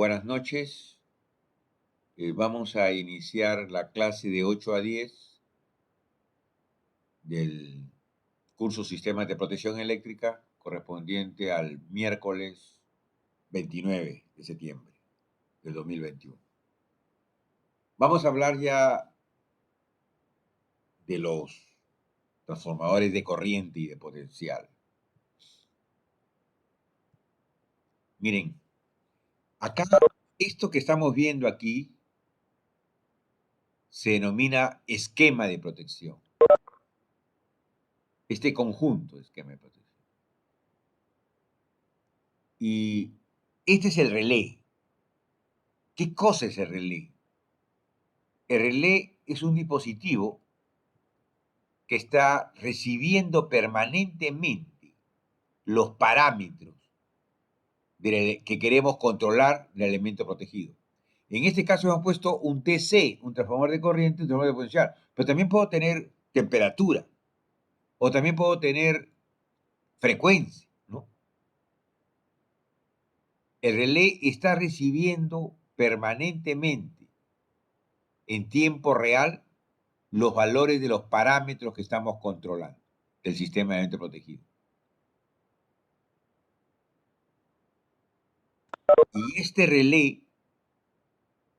Buenas noches. Vamos a iniciar la clase de 8 a 10 del curso Sistemas de Protección Eléctrica correspondiente al miércoles 29 de septiembre del 2021. Vamos a hablar ya de los transformadores de corriente y de potencial. Miren, acá esto que estamos viendo aquí se denomina esquema de protección. Este conjunto de esquema de protección. Y este es el relé. ¿Qué cosa es el relé? El relé es un dispositivo que está recibiendo permanentemente los parámetros que queremos controlar del elemento protegido. En este caso hemos puesto un TC, un transformador de corriente, un transformador de potencial, pero también puedo tener temperatura o también puedo tener frecuencia, ¿no? El relé está recibiendo permanentemente en tiempo real los valores de los parámetros que estamos controlando del sistema de elemento protegido. Y este relé,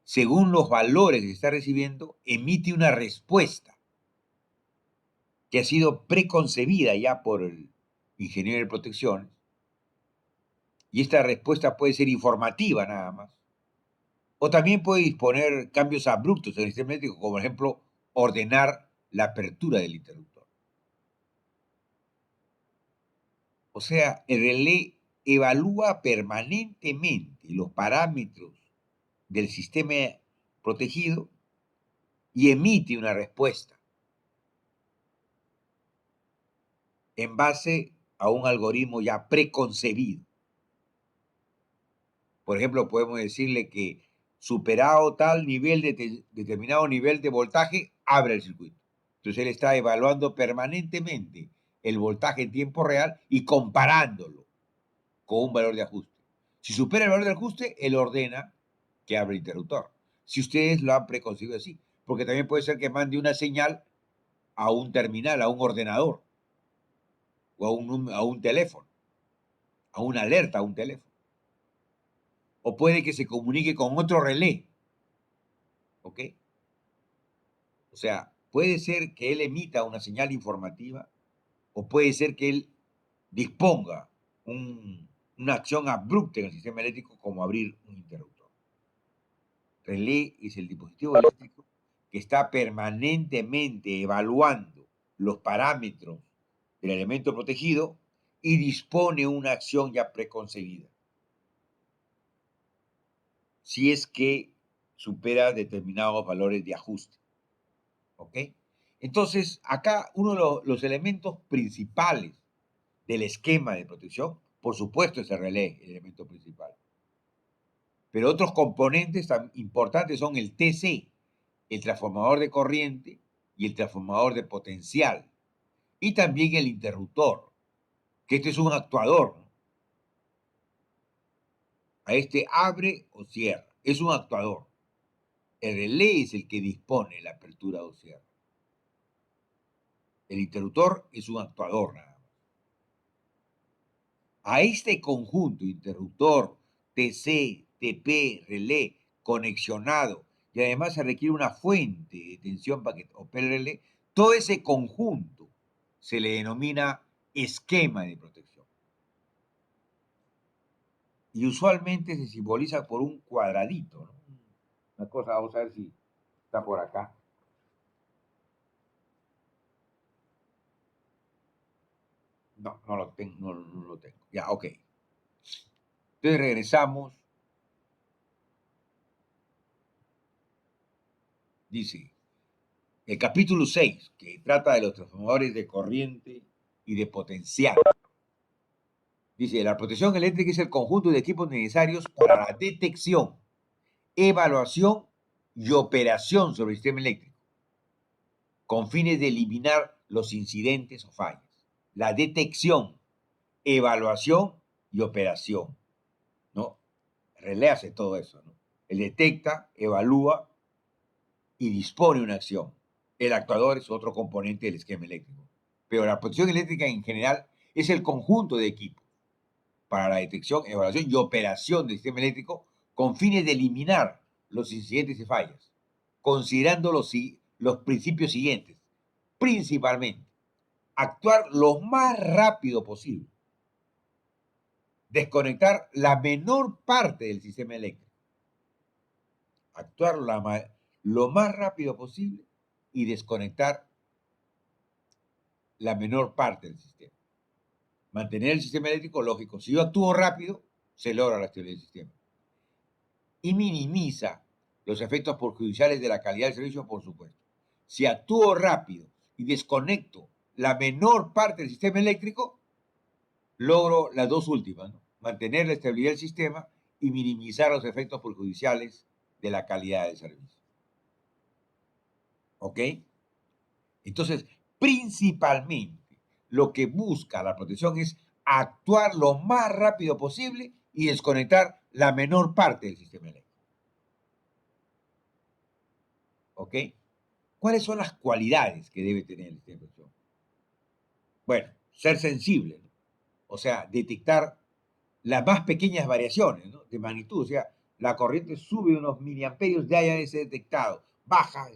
según los valores que está recibiendo, emite una respuesta que ha sido preconcebida ya por el ingeniero de protección. Y esta respuesta puede ser informativa nada más. O también puede disponer cambios abruptos en el sistema eléctrico, como por ejemplo ordenar la apertura del interruptor. O sea, el relé evalúa permanentemente los parámetros del sistema protegido y emite una respuesta en base a un algoritmo ya preconcebido. Por ejemplo, podemos decirle que superado tal nivel de determinado nivel de voltaje, abre el circuito. Entonces él está evaluando permanentemente el voltaje en tiempo real y comparándolo con un valor de ajuste. Si supera el valor de ajuste, él ordena que abra el interruptor. Si ustedes lo han preconcebido así, porque también puede ser que mande una señal a un terminal, a un ordenador, o a un teléfono, a una alerta a un teléfono. O puede que se comunique con otro relé, ¿ok? O sea, puede ser que él emita una señal informativa o puede ser que él disponga una acción abrupta en el sistema eléctrico como abrir un interruptor. Relé es el dispositivo eléctrico que está permanentemente evaluando los parámetros del elemento protegido y dispone una acción ya preconcebida. Si es que supera determinados valores de ajuste. ¿Ok? Entonces, acá uno de los elementos principales del esquema de protección, por supuesto, es el relé, el elemento principal. Pero otros componentes tan importantes son el TC, el transformador de corriente y el transformador de potencial. Y también el interruptor, que este es un actuador, ¿no? A este abre o cierra, es un actuador. El relé es el que dispone la apertura o cierre. El interruptor es un actuador nada más. A este conjunto, interruptor, TC, TP, relé, conexionado, y además se requiere una fuente de tensión para que opere el relé, todo ese conjunto se le denomina esquema de protección. Y usualmente se simboliza por un cuadradito, ¿no? Una cosa, vamos a ver si está por acá. No, no lo tengo, no lo tengo. Ya, ok. Entonces regresamos. Dice, el capítulo 6, que trata de los transformadores de corriente y de potencial. Dice, la protección eléctrica es el conjunto de equipos necesarios para la detección, evaluación y operación sobre el sistema eléctrico, con fines de eliminar los incidentes o fallas. La detección, evaluación y operación, ¿no? relé hace todo eso, ¿no? Él detecta, evalúa y dispone una acción. El actuador es otro componente del esquema eléctrico. Pero la protección eléctrica en general es el conjunto de equipos para la detección, evaluación y operación del sistema eléctrico con fines de eliminar los incidentes y fallas, considerando los principios siguientes. Principalmente, actuar lo más rápido posible, desconectar la menor parte del sistema eléctrico, actuar lo más rápido posible y desconectar la menor parte del sistema. Mantener el sistema eléctrico lógico. Si yo actúo rápido, se logra la estabilidad del sistema. Y minimiza los efectos perjudiciales de la calidad del servicio, por supuesto. Si actúo rápido y desconecto la menor parte del sistema eléctrico, logro las dos últimas, ¿no? Mantener la estabilidad del sistema y minimizar los efectos perjudiciales de la calidad del servicio. ¿Ok? Entonces, principalmente, lo que busca la protección es actuar lo más rápido posible y desconectar la menor parte del sistema eléctrico. ¿Ok? ¿Cuáles son las cualidades que debe tener el sistema de protección? Bueno, ser sensible, ¿no? O sea, detectar las más pequeñas variaciones, ¿no?, de magnitud. O sea, la corriente sube unos miliamperios, ya debe ser detectado, baja,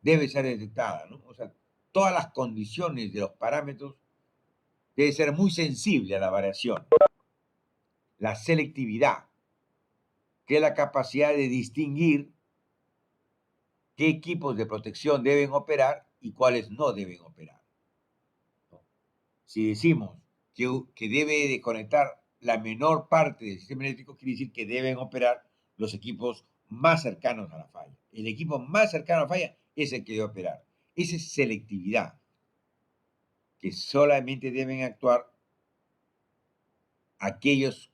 debe ser detectada, ¿no? O sea, todas las condiciones de los parámetros debe ser muy sensible a la variación. La selectividad, que es la capacidad de distinguir qué equipos de protección deben operar y cuáles no deben operar, ¿no? Si decimos que debe de conectar la menor parte del sistema eléctrico, quiere decir que deben operar los equipos más cercanos a la falla. El equipo más cercano a la falla es el que debe operar. Esa es selectividad, que solamente deben actuar aquellos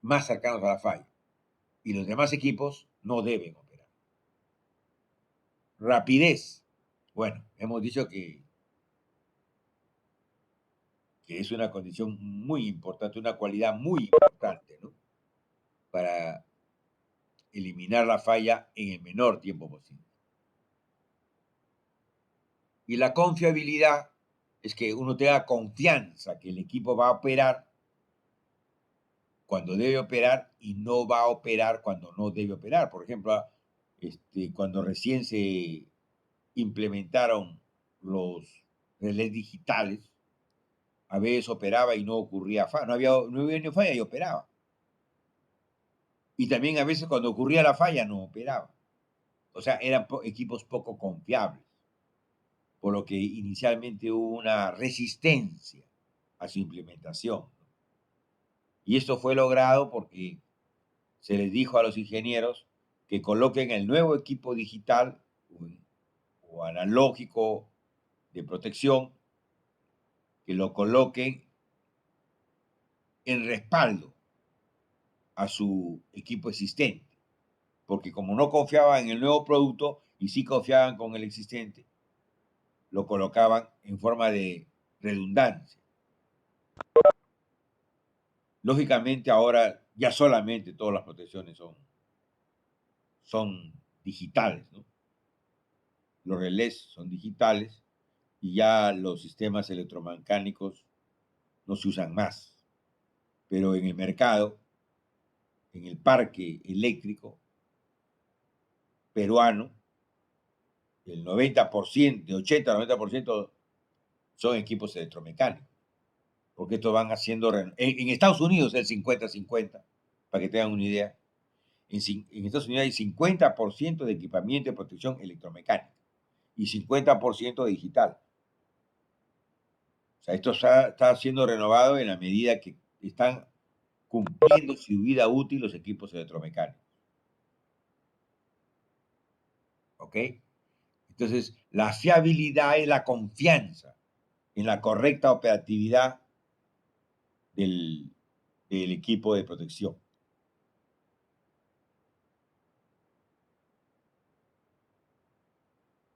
más cercanos a la falla y los demás equipos no deben operar. Rapidez. Bueno, hemos dicho que es una condición muy importante, una cualidad muy importante, ¿no?, para eliminar la falla en el menor tiempo posible. Y la confiabilidad es que uno tenga confianza que el equipo va a operar cuando debe operar y no va a operar cuando no debe operar. Por ejemplo, cuando recién se implementaron los relés digitales, a veces operaba y no ocurría falla, no había ni falla y operaba. Y también a veces cuando ocurría la falla no operaba. O sea, eran equipos poco confiables, por lo que inicialmente hubo una resistencia a su implementación. Y esto fue logrado porque se les dijo a los ingenieros que coloquen el nuevo equipo digital o analógico de protección, que lo coloquen en respaldo a su equipo existente, porque como no confiaban en el nuevo producto y sí confiaban con el existente, lo colocaban en forma de redundancia. Lógicamente ahora ya solamente todas las protecciones son digitales, ¿no? Los relés son digitales y ya los sistemas electromecánicos no se usan más. Pero en el mercado, en el parque eléctrico peruano, el 90%, de 80 al 90% son equipos electromecánicos, porque estos van haciendo, en Estados Unidos el 50-50, para que tengan una idea. En Estados Unidos hay 50% de equipamiento de protección electromecánica y 50% digital. O sea, esto está siendo renovado en la medida que están cumpliendo su vida útil los equipos electromecánicos. ¿Ok? Entonces, la fiabilidad es la confianza en la correcta operatividad del, del equipo de protección.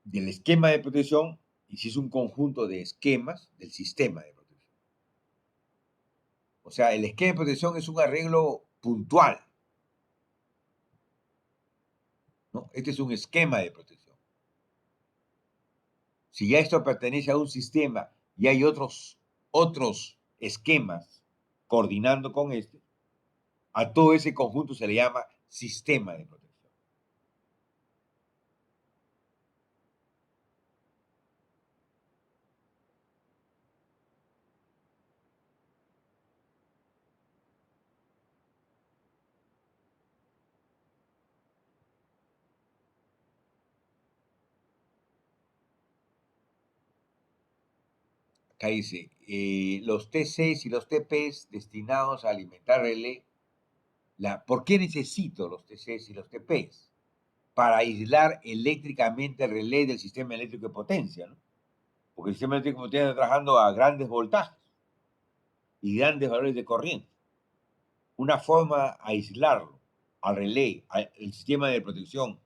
Del esquema de protección, y si es un conjunto de esquemas del sistema de protección. O sea, el esquema de protección es un arreglo puntual ¿no? Este es un esquema de protección. Si ya esto pertenece a un sistema y hay otros esquemas coordinando con este, a todo ese conjunto se le llama sistema de protección. Acá dice, los TCs y los TPs destinados a alimentar relé. ¿Por qué necesito los TCs y los TPs? Para aislar eléctricamente el relé del sistema eléctrico de potencia, ¿no? Porque el sistema eléctrico de potencia está trabajando a grandes voltajes y grandes valores de corriente. Una forma de aislarlo al relé, el sistema de protección,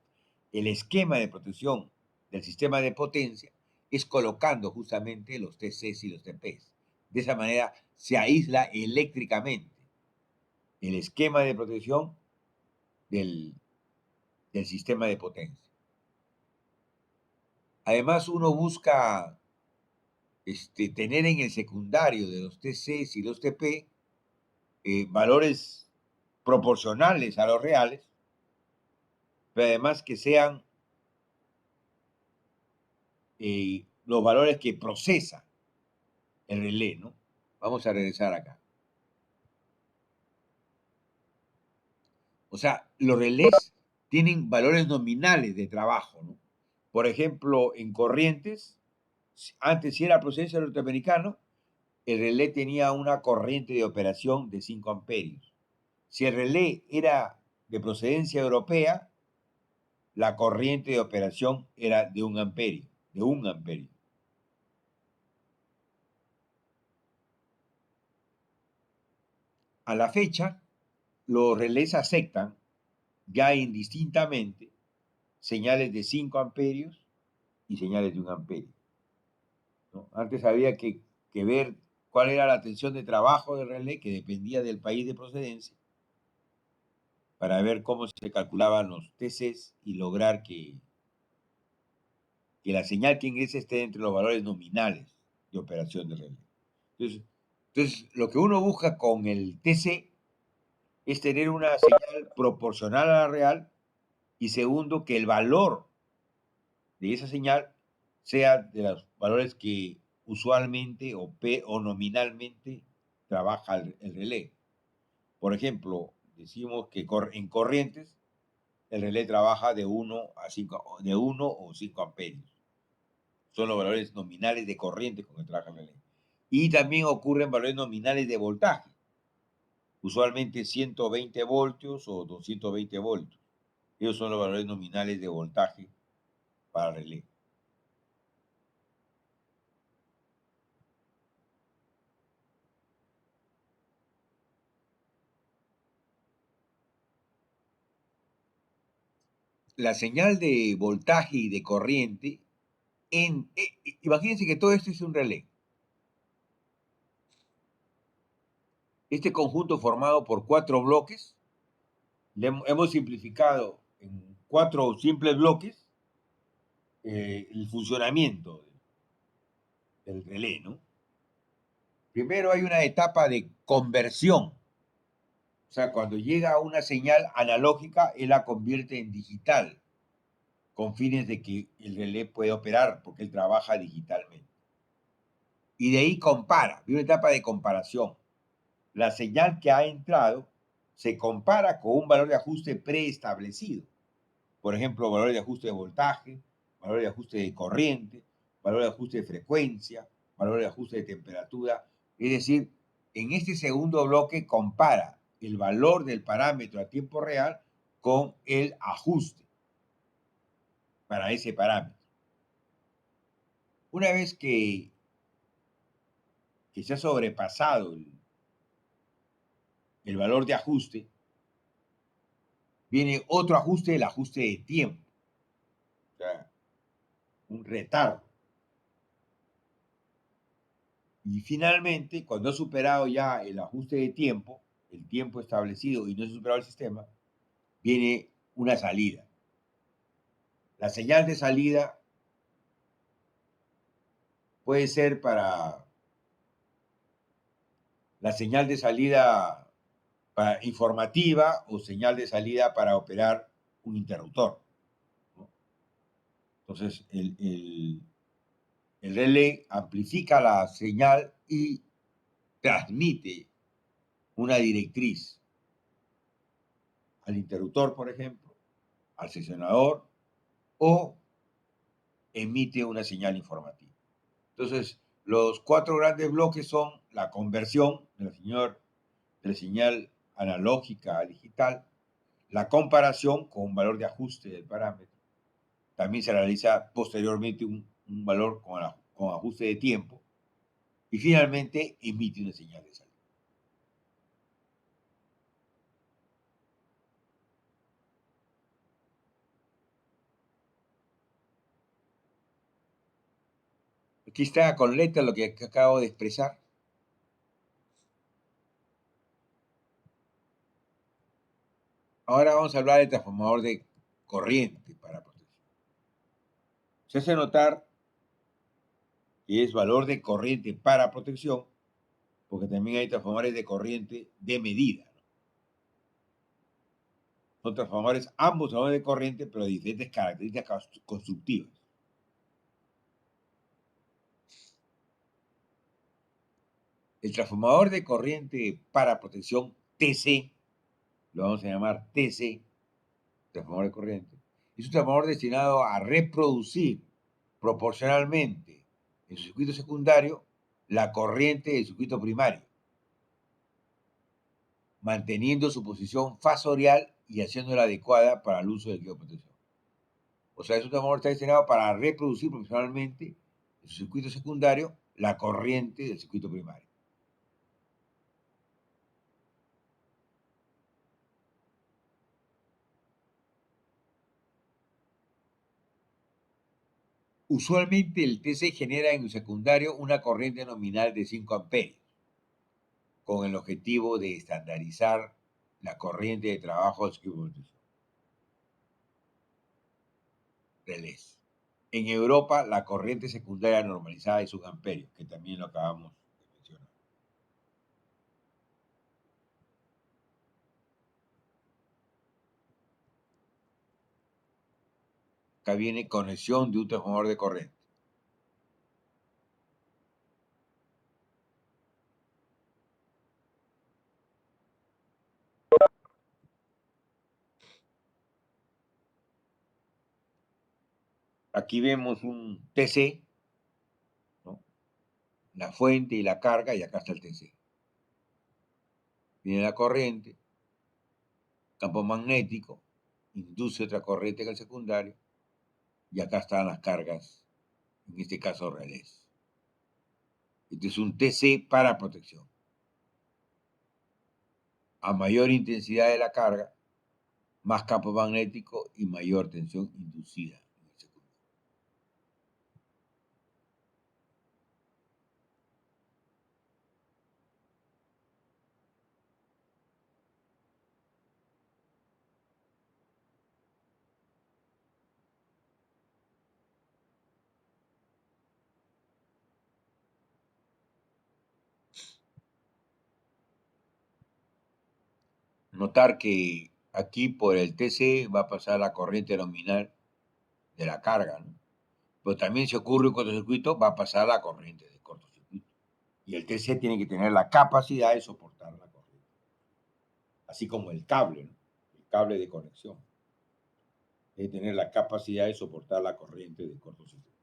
el esquema de protección del sistema de potencia, es colocando justamente los TCs y los TPs. De esa manera se aísla eléctricamente el esquema de protección del, del sistema de potencia. Además, uno busca tener en el secundario de los TCs y los TP valores proporcionales a los reales, pero además que sean los valores que procesa el relé, ¿no? Vamos a regresar acá. O sea, los relés tienen valores nominales de trabajo, ¿no? Por ejemplo, en corrientes, antes si era procedencia norteamericano, el relé tenía una corriente de operación de 5 amperios. Si el relé era de procedencia europea, la corriente de operación era de 1 amperio, de 1 amperio. A la fecha, los relés aceptan ya indistintamente señales de 5 amperios y señales de 1 amperio, ¿no? Antes había que ver cuál era la tensión de trabajo del relé, que dependía del país de procedencia, para ver cómo se calculaban los TCs y lograr que la señal que ingrese esté entre los valores nominales de operación del relé. Entonces, lo que uno busca con el TC es tener una señal proporcional a la real y segundo, que el valor de esa señal sea de los valores que usualmente o nominalmente trabaja el relé. Por ejemplo, decimos que en corrientes el relé trabaja de 1 a 5, de 1 o 5 amperios. Son los valores nominales de corriente con que trabaja el relé. Y también ocurren valores nominales de voltaje, usualmente 120 voltios o 220 voltios. Esos son los valores nominales de voltaje para el relé. La señal de voltaje y de corriente, imagínense que todo esto es un relé. Este conjunto formado por 4 bloques, hemos simplificado en 4 simples bloques el funcionamiento del relé, ¿no? Primero hay una etapa de conversión. O sea, cuando llega una señal analógica, él la convierte en digital, con fines de que el relé puede operar, porque él trabaja digitalmente. Y de ahí compara, viene una etapa de comparación. La señal que ha entrado se compara con un valor de ajuste preestablecido. Por ejemplo, valor de ajuste de voltaje, valor de ajuste de corriente, valor de ajuste de frecuencia, valor de ajuste de temperatura. Es decir, en este segundo bloque compara el valor del parámetro a tiempo real con el ajuste para ese parámetro. Una vez que se ha sobrepasado el valor de ajuste, viene otro ajuste, el ajuste de tiempo. O sea, un retardo. Y finalmente, cuando ha superado ya el ajuste de tiempo, el tiempo establecido y no se ha superado el sistema, viene una salida. La señal de salida puede ser para la señal de salida informativa o señal de salida para operar un interruptor, ¿no? Entonces, el relé amplifica la señal y transmite una directriz al interruptor, por ejemplo, al seccionador, o emite una señal informativa. Entonces, los cuatro grandes bloques son la conversión de la señal analógica a digital, la comparación con un valor de ajuste del parámetro. También se realiza posteriormente un valor con ajuste de tiempo. Y finalmente emite una señal de salida. Aquí está con letra lo que acabo de expresar. Ahora vamos a hablar del transformador de corriente para protección. Se hace notar que es valor de corriente para protección, porque también hay transformadores de corriente de medida, ¿no? Son transformadores, ambos transformadores de corriente, pero de diferentes características constructivas. El transformador de corriente para protección TC, lo vamos a llamar TC, transformador de corriente, es un transformador destinado a reproducir proporcionalmente en su circuito secundario la corriente del circuito primario, manteniendo su posición fasorial y haciéndola adecuada para el uso del equipo de protección. O sea, es un transformador que está destinado para reproducir proporcionalmente en su circuito secundario la corriente del circuito primario. Usualmente el TC genera en el secundario una corriente nominal de 5 amperios, con el objetivo de estandarizar la corriente de trabajo del circuito de protección. Relés. En Europa, la corriente secundaria normalizada es 1 amperio, que también lo acabamos de mencionar. Acá viene conexión de un transformador de corriente. Aquí vemos un TC, ¿no? La fuente y la carga, y acá está el TC. Viene la corriente, campo magnético, induce otra corriente en el secundario, y acá están las cargas, en este caso relés. Este es un TC para protección. A mayor intensidad de la carga, más campo magnético y mayor tensión inducida en el secundario. Notar que aquí por el TC va a pasar la corriente nominal de la carga, ¿no? Pero también si ocurre un cortocircuito, va a pasar la corriente de cortocircuito. Y el TC tiene que tener la capacidad de soportar la corriente. Así como el cable, ¿no? El cable de conexión. Debe tener la capacidad de soportar la corriente de cortocircuito.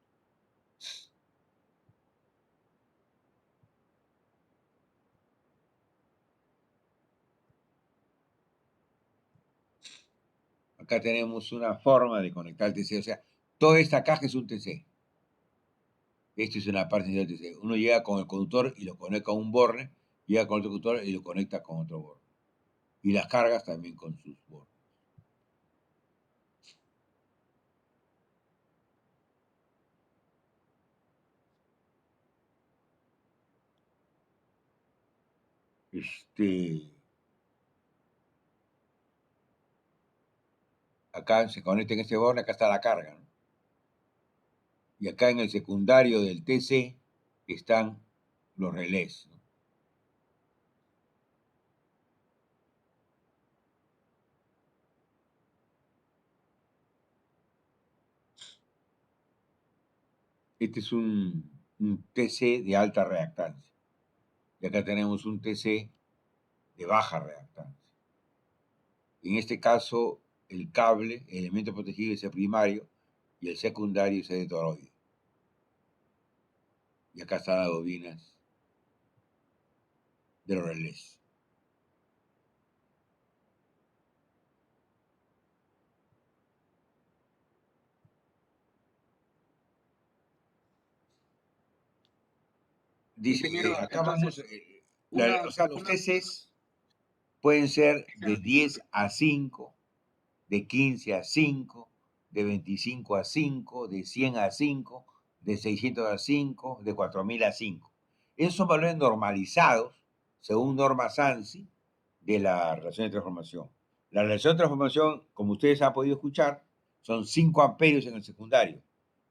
Acá tenemos una forma de conectar el TC. O sea, toda esta caja es un TC. Esto es una parte del TC. Uno llega con el conductor y lo conecta a un borne, llega con otro conductor y lo conecta con otro borne. Y las cargas también con sus bornes. Acá se conecta en este borne, acá está la carga, ¿no? Y acá en el secundario del TC están los relés, ¿no? Este es un TC de alta reactancia. Y acá tenemos un TC de baja reactancia. En este caso, el cable, el elemento protegido es el primario y el secundario es el de toroide. Y acá están las bobinas de los relés. Dice, Ingeniero, acá vamos, entonces, una, o sea, los una, TCs pueden ser de 10 a 5, de 15 a 5, de 25 a 5, de 100 a 5, de 600 a 5, de 4000 a 5. Esos son valores normalizados, según normas ANSI, de la relación de transformación. La relación de transformación, como ustedes han podido escuchar, son 5 amperios en el secundario.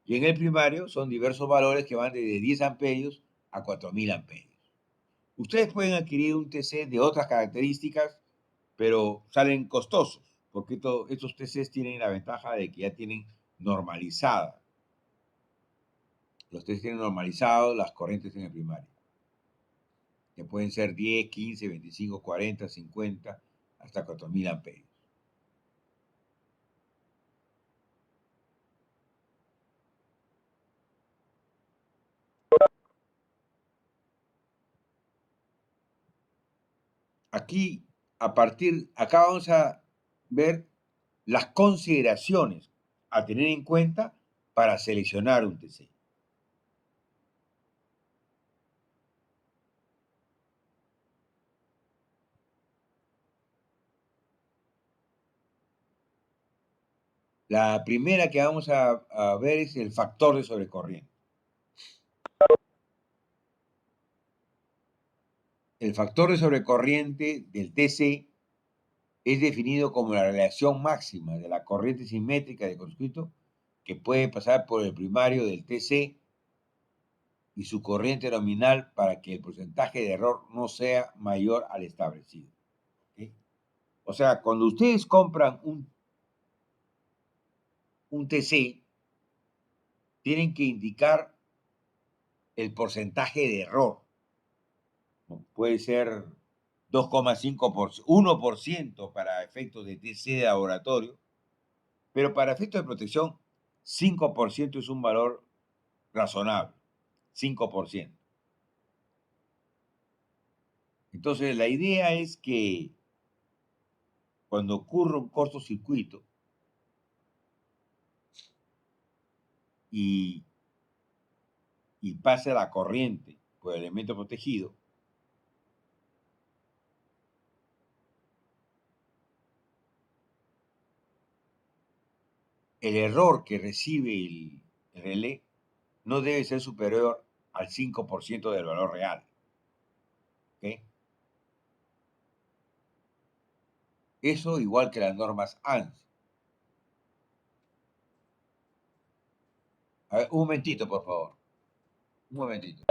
Y en el primario son diversos valores que van desde 10 amperios a 4000 amperios. Ustedes pueden adquirir un TC de otras características, pero salen costosos, porque estos TCs tienen la ventaja de que ya tienen normalizada. Los TCs tienen normalizados las corrientes en el primario, que pueden ser 10, 15, 25, 40, 50, hasta 4000 amperios. Aquí, acá vamos a ver las consideraciones a tener en cuenta para seleccionar un TC. La primera que vamos a ver es el factor de sobrecorriente. El factor de sobrecorriente del TC es definido como la relación máxima de la corriente simétrica de cortocircuito que puede pasar por el primario del TC y su corriente nominal para que el porcentaje de error no sea mayor al establecido. ¿Okay? O sea, cuando ustedes compran un TC, tienen que indicar el porcentaje de error. ¿No? Puede ser 2,5%, 1% para efectos de TC de laboratorio, pero para efectos de protección, 5% es un valor razonable. 5%. Entonces, la idea es que cuando ocurre un cortocircuito y, y pase la corriente por el elemento protegido, el error que recibe el relé no debe ser superior al 5% del valor real. ¿Okay? Eso igual que las normas ANSI. A ver, un momentito, por favor. Un momentito.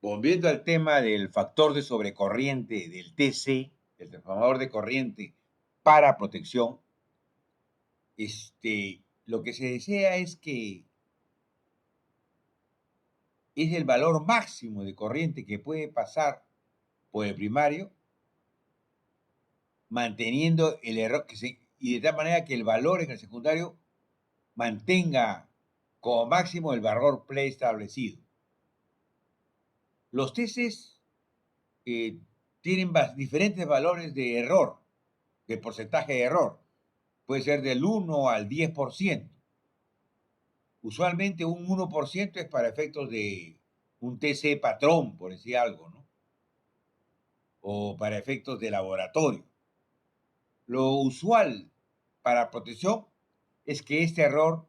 Volviendo al tema del factor de sobrecorriente del TC, el transformador de corriente para protección, lo que se desea es que es el valor máximo de corriente que puede pasar por el primario, manteniendo el error, y de tal manera que el valor en el secundario mantenga como máximo el valor preestablecido. Los TCs tienen diferentes valores de error, de porcentaje de error. Puede ser del 1 al 10%. Usualmente un 1% es para efectos de un TC patrón, por decir algo, ¿no? O para efectos de laboratorio. Lo usual para protección es que este error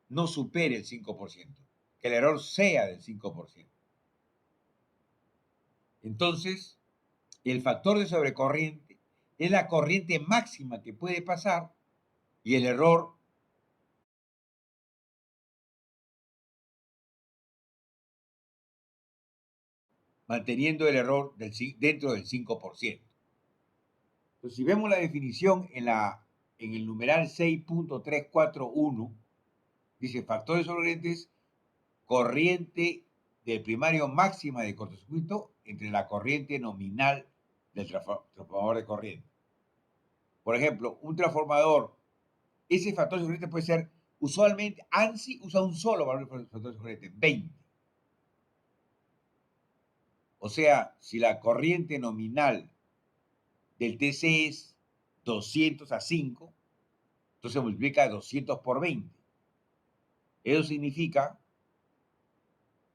no supere el 5%, que el error sea del 5%. Entonces, el factor de sobrecorriente es la corriente máxima que puede pasar y el error manteniendo el error dentro del 5%. Entonces, si vemos la definición en el numeral 6.341, dice factores sobrecorrientes, corriente del primario máxima de cortocircuito entre la corriente nominal del transformador de corriente. Por ejemplo, un transformador, ese factor de corriente puede ser, usualmente, ANSI usa un solo valor de factor de corriente, 20. O sea, si la corriente nominal del TC es 200/5, entonces multiplica 200 por 20. Eso significa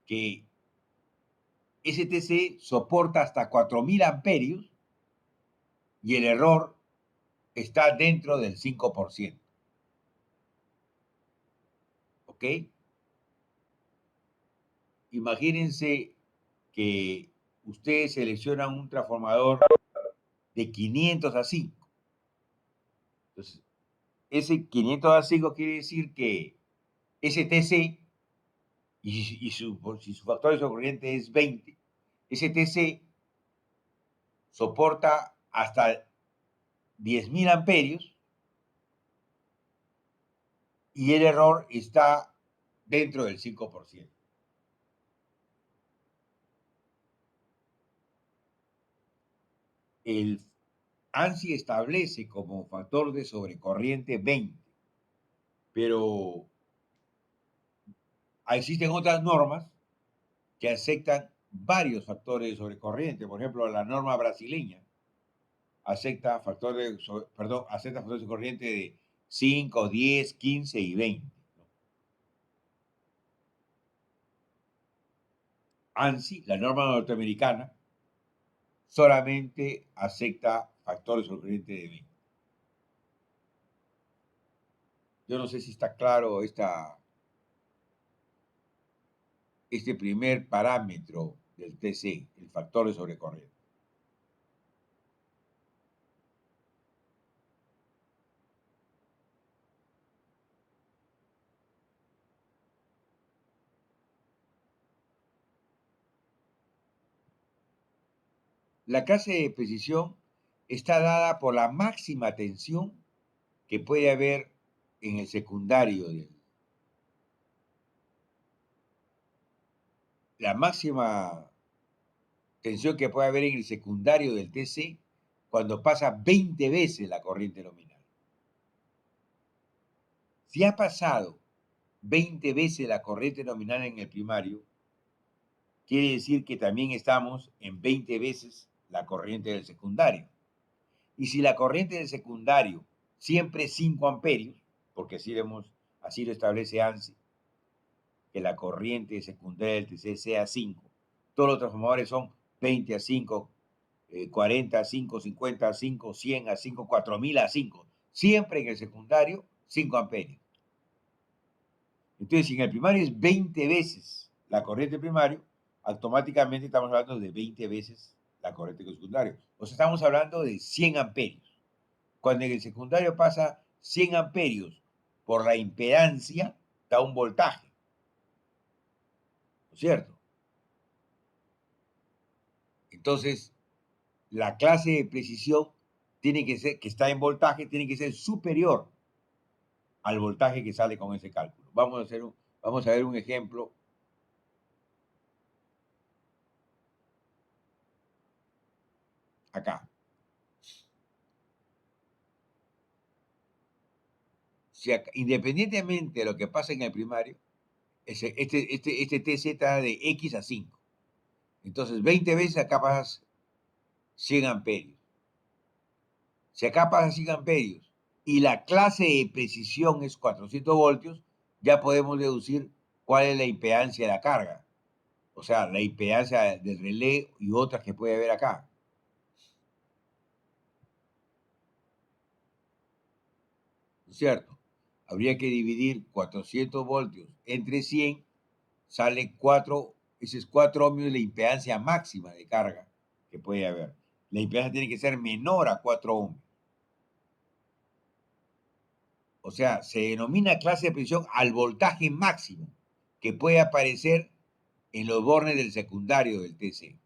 que ese TC soporta hasta 4000 amperios y el error está dentro del 5%. ¿Ok? Imagínense que ustedes seleccionan un transformador de 500/5. Entonces, ese 500/5 quiere decir que ese TC, si su factor de corriente es 20, ese TC soporta hasta 10.000 amperios y el error está dentro del 5%. El ANSI establece como factor de sobrecorriente 20, pero existen otras normas que aceptan varios factores de sobrecorriente. Por ejemplo, la norma brasileña acepta factores de corriente de 5, 10, 15 y 20. ANSI, la norma norteamericana, solamente acepta factores de corriente de 20. Yo no sé si está claro este primer parámetro del TC, el factor de sobrecorriente. La clase de precisión está dada por la máxima tensión que puede haber en el secundario. La máxima tensión que puede haber en el secundario del TC cuando pasa 20 veces la corriente nominal. Si ha pasado 20 veces la corriente nominal en el primario, quiere decir que también estamos en 20 veces la corriente del secundario. Y si la corriente del secundario siempre es 5 amperios, porque así lo establece ANSI, que la corriente secundaria del TC sea 5, todos los transformadores son 20/5, 40/5, 50/5, 100/5, 4000/5, siempre en el secundario 5 amperios. Entonces, si en el primario es 20 veces la corriente primario, automáticamente estamos hablando de 20 veces la corriente secundario. O sea, estamos hablando de 100 amperios. Cuando en el secundario pasa 100 amperios por la impedancia, da un voltaje. ¿No es cierto? Entonces, la clase de precisión tiene que ser, que está en voltaje, tiene que ser superior al voltaje que sale con ese cálculo. Vamos a ver un ejemplo acá. Si independientemente de lo que pasa en el primario, este TZ de X a 5. Entonces, 20 veces acá pasas 100 amperios. Si acá pasa 100 amperios y la clase de precisión es 400 voltios, ya podemos deducir cuál es la impedancia de la carga. O sea, la impedancia del relé y otras que puede haber acá. ¿No es cierto? Habría que dividir 400 voltios entre 100, sale 4, ese es 4 ohmios la impedancia máxima de carga que puede haber. La impedancia tiene que ser menor a 4 ohmios. O sea, se denomina clase de precisión al voltaje máximo que puede aparecer en los bornes del secundario del TC.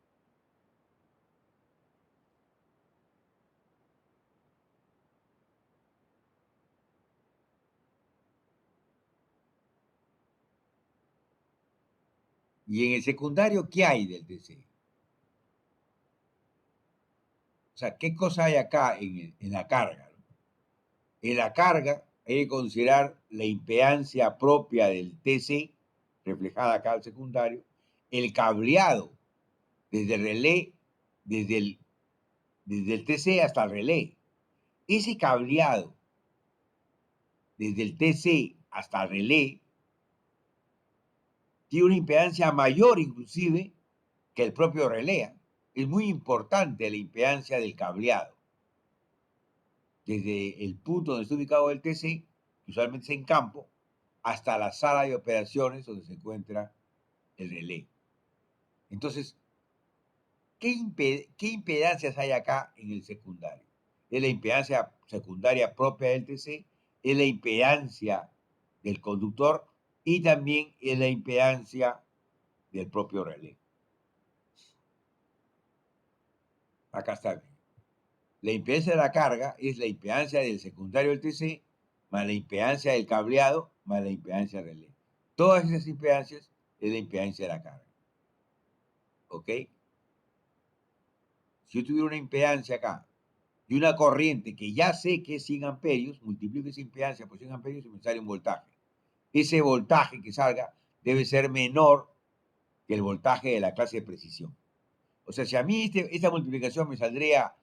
Y en el secundario, ¿qué hay del TC? O sea, ¿qué cosa hay acá en la carga? En la carga hay que considerar la impedancia propia del TC, reflejada acá al secundario, el cableado desde el relé, desde el, desde el TC hasta el relé. Ese cableado desde el TC hasta el relé tiene una impedancia mayor inclusive que el propio relé. Es muy importante la impedancia del cableado. Desde el punto donde está ubicado el TC, que usualmente es en campo, hasta la sala de operaciones donde se encuentra el relé. Entonces, ¿qué impedancias hay acá en el secundario? Es la impedancia secundaria propia del TC, es la impedancia del conductor y también es la impedancia del propio relé. Acá está bien. La impedancia de la carga es la impedancia del secundario del TC más la impedancia del cableado más la impedancia del relé. Todas esas impedancias es la impedancia de la carga. ¿Ok? Si yo tuviera una impedancia acá y una corriente que ya sé que es 100 amperios, multiplico esa impedancia por 100 amperios y me sale un voltaje. Ese voltaje que salga debe ser menor que el voltaje de la clase de precisión. O sea, si a mí esta multiplicación me saldría,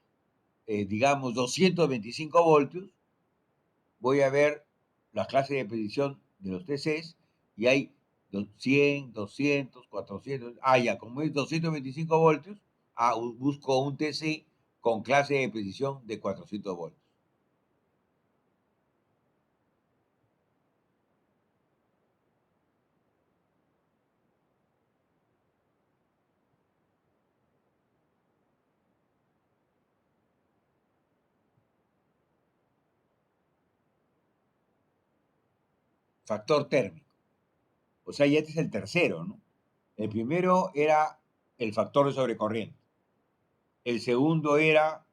digamos, 225 voltios, voy a ver las clases de precisión de los TCs y hay 100, 200, 400. Ya, como es 225 voltios, busco un TC con clase de precisión de 400 voltios. Factor térmico. O sea, ya este es el tercero, ¿no? El primero era el factor de sobrecorriente. El segundo era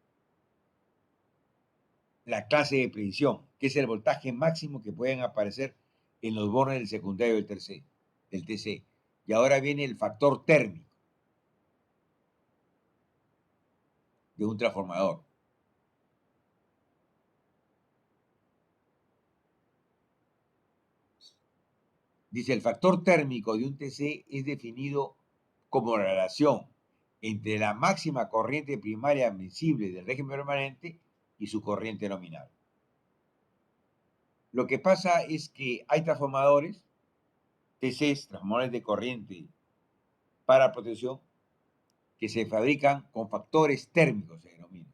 la clase de precisión, que es el voltaje máximo que pueden aparecer en los bornes del secundario del TC. Y ahora viene el factor térmico de un transformador. Dice, el factor térmico de un TC es definido como la relación entre la máxima corriente primaria admisible del régimen permanente y su corriente nominal. Lo que pasa es que hay transformadores, TCs, transformadores de corriente para protección, que se fabrican con factores térmicos, se denomina.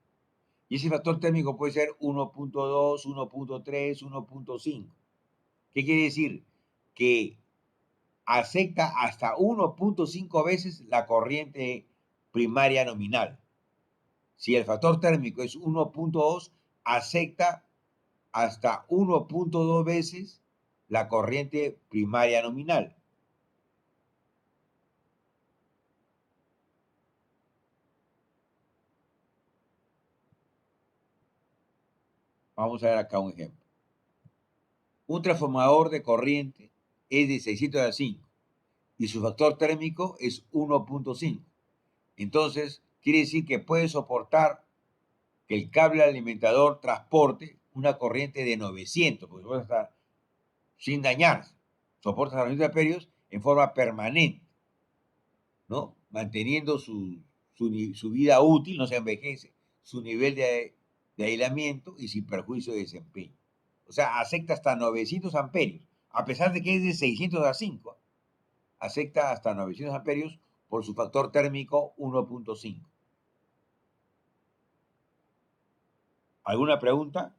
Y ese factor térmico puede ser 1.2, 1.3, 1.5. ¿Qué quiere decir? Que acepta hasta 1.5 veces la corriente primaria nominal. Si el factor térmico es 1.2, acepta hasta 1.2 veces la corriente primaria nominal. Vamos a ver acá un ejemplo. Un transformador de corriente es de 600 a 5 y su factor térmico es 1.5. Entonces, quiere decir que puede soportar que el cable alimentador transporte una corriente de 900, porque puede estar sin dañarse. Soporta hasta 900 amperios en forma permanente, ¿no? Manteniendo su vida útil, no se envejece, su nivel de aislamiento y sin perjuicio de desempeño. O sea, acepta hasta 900 amperios, a pesar de que es de 600 a 5, acepta hasta 900 amperios por su factor térmico 1.5. ¿Alguna pregunta?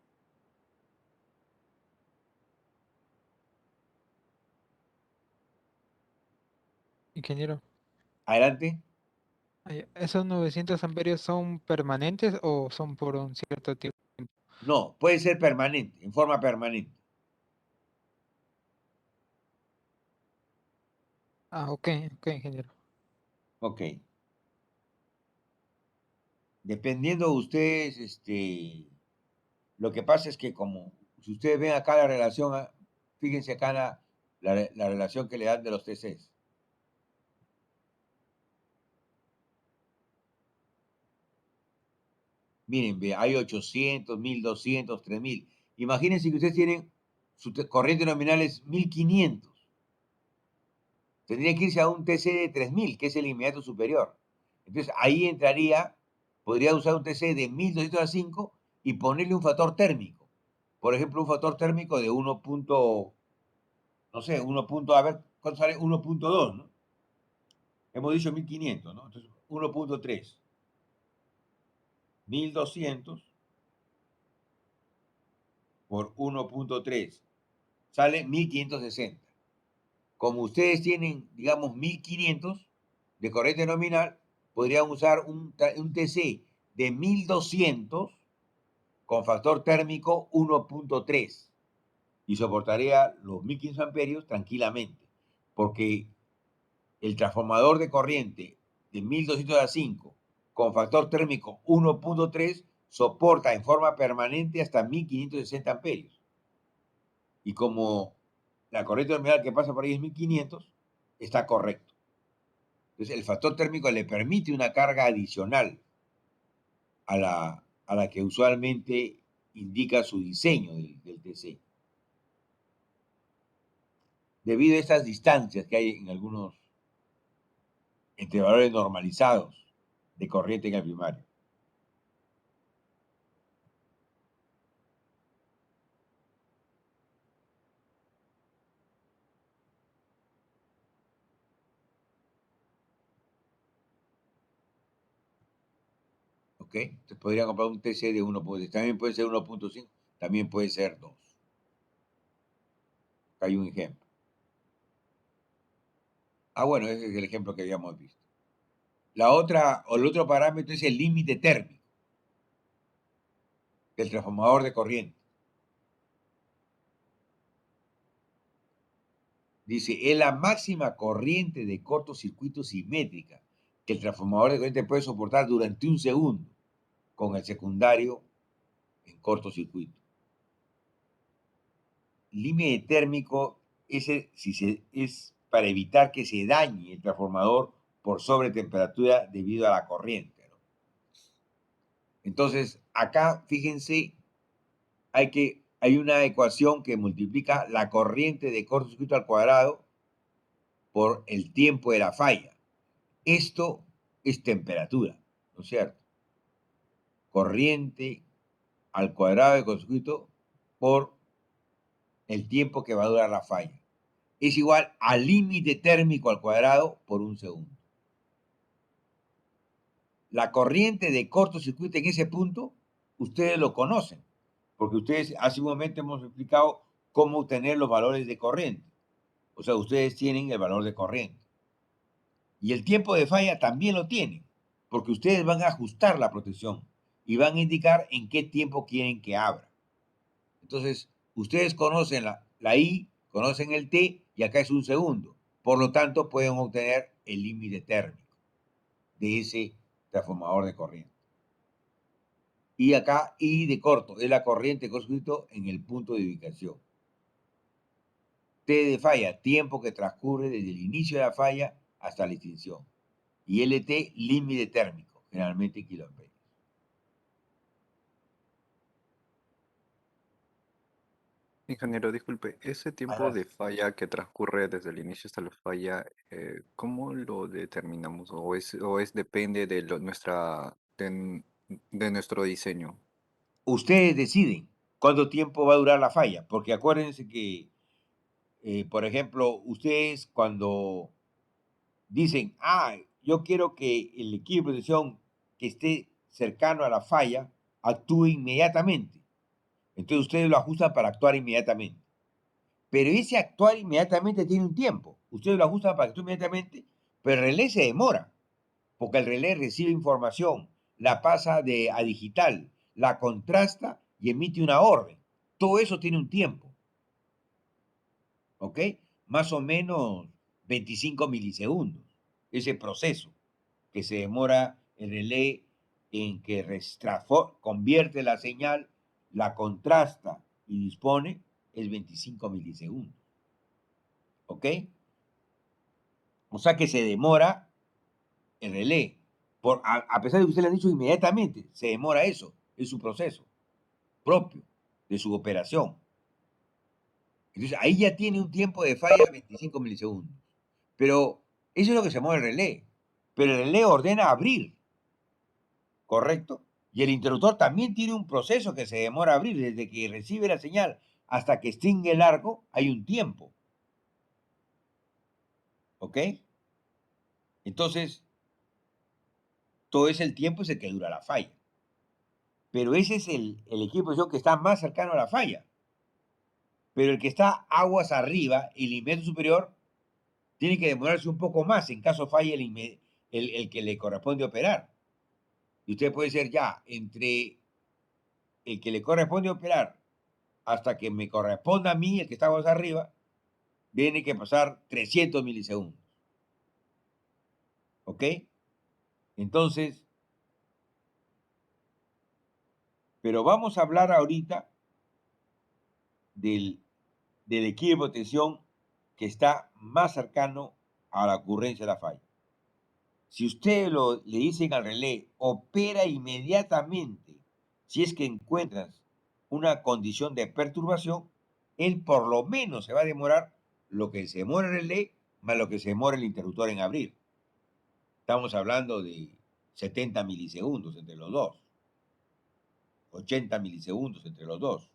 Ingeniero, Adelante. ¿esos 900 amperios son permanentes o son por un cierto tiempo? No, puede ser permanente, en forma permanente. Ah, ok, ok, ingeniero. Ok. Dependiendo de ustedes, lo que pasa es que como, si ustedes ven acá la relación, fíjense acá la relación que le dan de los TCs. Miren, ve, hay 800, 1200, 3000. Imagínense que ustedes tienen, su corriente nominal es 1500. Tendrían que irse a un TC de 3000, que es el inmediato superior. Entonces ahí entraría, podría usar un TC de 1200 a 5 y ponerle un factor térmico. Por ejemplo, un factor térmico de 1. No sé, 1. A ver, ¿cuánto sale? 1.2, ¿no? Hemos dicho 1500, ¿no? Entonces, 1.3. 1200 por 1.3 sale 1560. Como ustedes tienen, digamos, 1500 de corriente nominal, podrían usar un TC de 1200 con factor térmico 1.3 y soportaría los 1500 amperios tranquilamente, porque el transformador de corriente de 1200 a 5 con factor térmico 1.3 soporta en forma permanente hasta 1560 amperios. Y como la corriente nominal que pasa por ahí es 1500, está correcto. Entonces, el factor térmico le permite una carga adicional a la que usualmente indica su diseño del TC. Debido a estas distancias que hay en algunos entre valores normalizados de corriente en el primario. ¿Ok? Entonces podrían comprar un TC de 1.3. También puede ser 1.5, también puede ser 2. Acá hay un ejemplo. Bueno, ese es el ejemplo que habíamos visto. La otra, o el otro parámetro es el límite térmico del transformador de corriente. Dice, es la máxima corriente de cortocircuito simétrica que el transformador de corriente puede soportar durante un segundo con el secundario en cortocircuito. Límite térmico es para evitar que se dañe el transformador por sobretemperatura debido a la corriente, ¿no? Entonces, acá, fíjense, hay una ecuación que multiplica la corriente de cortocircuito al cuadrado por el tiempo de la falla. Esto es temperatura, ¿no es cierto? Corriente al cuadrado de cortocircuito por el tiempo que va a durar la falla. Es igual al límite térmico al cuadrado por un segundo. La corriente de cortocircuito en ese punto, ustedes lo conocen, porque ustedes hace un momento hemos explicado cómo obtener los valores de corriente. O sea, ustedes tienen el valor de corriente. Y el tiempo de falla también lo tienen, porque ustedes van a ajustar la protección y van a indicar en qué tiempo quieren que abra. Entonces, ustedes conocen la I, conocen el T y acá es un segundo. Por lo tanto, pueden obtener el límite térmico de ese transformador de corriente. Y acá I de corto, es la corriente de cortocircuito en el punto de ubicación. T de falla, tiempo que transcurre desde el inicio de la falla hasta la extinción. Y LT, límite térmico, generalmente kiloamperios. Ingeniero, disculpe, ese tiempo Ahora, de falla que transcurre desde el inicio hasta la falla, ¿cómo lo determinamos? ¿O es depende de de nuestro diseño? ustedes deciden cuánto tiempo va a durar la falla, porque acuérdense que, por ejemplo, ustedes cuando dicen, yo quiero que el equipo de protección que esté cercano a la falla actúe inmediatamente. Entonces ustedes lo ajustan para actuar inmediatamente. Pero ese actuar inmediatamente tiene un tiempo. Ustedes lo ajustan para que actúe inmediatamente, pero el relé se demora, porque el relé recibe información, la pasa a digital, la contrasta y emite una orden. Todo eso tiene un tiempo, ¿ok? Más o menos 25 milisegundos, ese proceso que se demora el relé en que convierte la señal, la contrasta y dispone, es 25 milisegundos, ¿ok? O sea que se demora el relé. A pesar de que usted le ha dicho inmediatamente, se demora eso, es su proceso propio de su operación. Entonces ahí ya tiene un tiempo de falla de 25 milisegundos. Pero eso es lo que se mueve el relé. Pero el relé ordena abrir, ¿correcto? Y el interruptor también tiene un proceso que se demora a abrir. Desde que recibe la señal hasta que extingue el arco, hay un tiempo. ¿Ok? Entonces, todo ese el tiempo es el que dura la falla. Pero ese es el equipo de presión que está más cercano a la falla. Pero el que está aguas arriba, el inmediato superior, tiene que demorarse un poco más en caso falle el que le corresponde operar. Y usted puede ser ya entre el que le corresponde operar hasta que me corresponda a mí, el que está aguas arriba, tiene que pasar 300 milisegundos. ¿Ok? Entonces, pero vamos a hablar ahorita del, del equipo de protección que está más cercano a la ocurrencia de la falla. Si usted le dicen al relé, opera inmediatamente, si es que encuentras una condición de perturbación, él por lo menos se va a demorar lo que se demora el relé más lo que se demora el interruptor en abrir. Estamos hablando de 70 milisegundos entre los dos, 80 milisegundos entre los dos,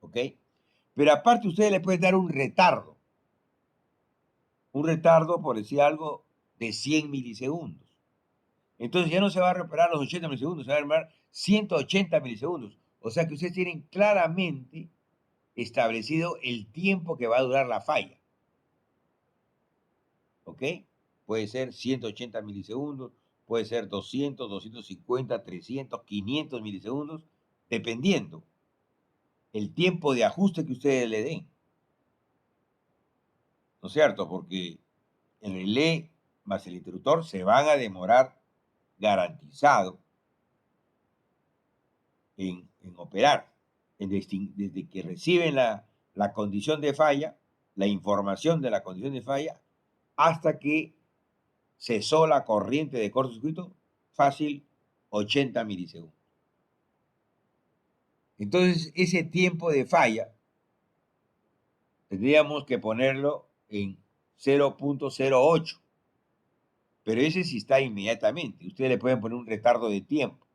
¿ok? Pero aparte ustedes le pueden dar un retardo, por decir algo, de 100 milisegundos. Entonces ya no se va a recuperar los 80 milisegundos, se va a recuperar 180 milisegundos. O sea que ustedes tienen claramente establecido el tiempo que va a durar la falla. ¿Ok? Puede ser 180 milisegundos, puede ser 200, 250, 300, 500 milisegundos, dependiendo el tiempo de ajuste que ustedes le den. ¿No es cierto? Porque el relé más el interruptor se van a demorar garantizado en operar, desde que reciben la condición de falla, la información de la condición de falla, hasta que cesó la corriente de cortocircuito, fácil 80 milisegundos. Entonces, ese tiempo de falla tendríamos que ponerlo en 0.08, pero ese sí está inmediatamente. Ustedes le pueden poner un retardo de tiempo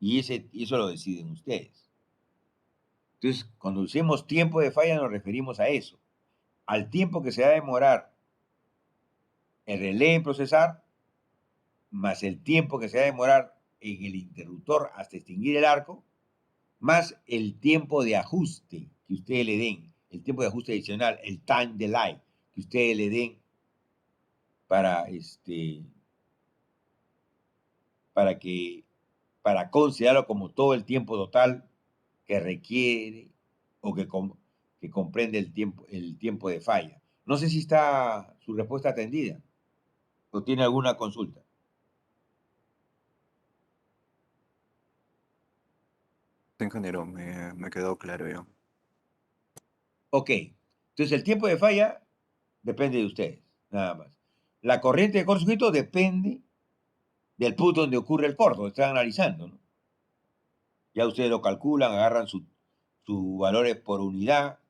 y eso lo deciden ustedes. Entonces, cuando usemos tiempo de falla nos referimos a eso, al tiempo que se va a demorar el relé en procesar, más el tiempo que se va a demorar en el interruptor hasta extinguir el arco, más el tiempo de ajuste que ustedes le den, el tiempo de ajuste adicional, el time delay que ustedes le den para para que para considerarlo como todo el tiempo total que requiere o que comprende el tiempo de falla. No sé si está su respuesta atendida o tiene alguna consulta. Gracias, ingeniero. Me quedó claro ya. Ok. Entonces el tiempo de falla depende de ustedes, nada más. La corriente de cortocircuito depende del punto donde ocurre el corto, que están analizando, ¿no? Ya ustedes lo calculan, agarran sus valores por unidad,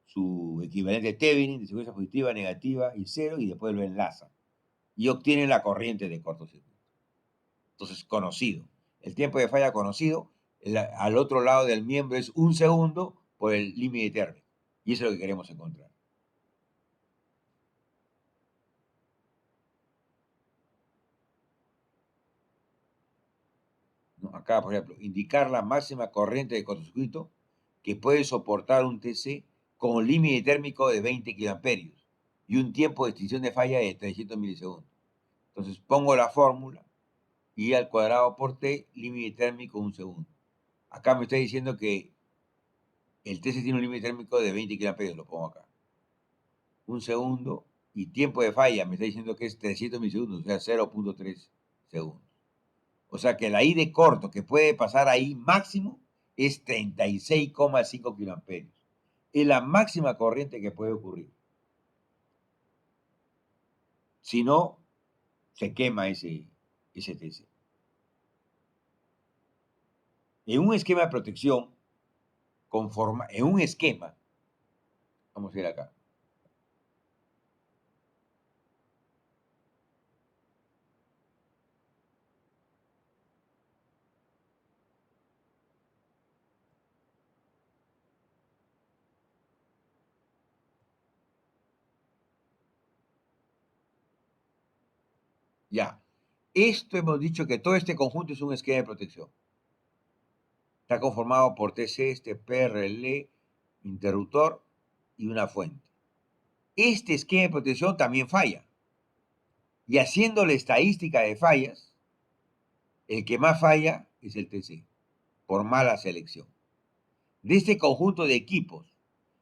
su equivalente Thevenin de secuencia positiva, negativa y cero, y después lo enlazan. Y obtienen la corriente de cortocircuito. Entonces, conocido. El tiempo de falla conocido, al otro lado del miembro es 1 segundo por el límite térmico. Y eso es lo que queremos encontrar. ¿No? Acá, por ejemplo, indicar la máxima corriente de cortocircuito que puede soportar un TC con límite térmico de 20 kiloamperios y un tiempo de extinción de falla de 300 milisegundos. Entonces pongo la fórmula y al cuadrado por T, límite térmico 1 segundo. Acá me está diciendo que el TC tiene un límite térmico de 20 kiloamperios, lo pongo acá. 1 segundo y tiempo de falla me está diciendo que es 300 milisegundos, o sea, 0.3 segundos. O sea que la I de corto que puede pasar ahí máximo es 36,5 kiloamperios. Es la máxima corriente que puede ocurrir. Si no, se quema ese TC. En un esquema de protección, en un esquema, vamos a ir acá. Ya. Esto hemos dicho que todo este conjunto es un esquema de protección. Está conformado por TC, TP, relé, interruptor y una fuente. Este esquema de protección también falla. Y haciendo la estadística de fallas, el que más falla es el TC, por mala selección. De este conjunto de equipos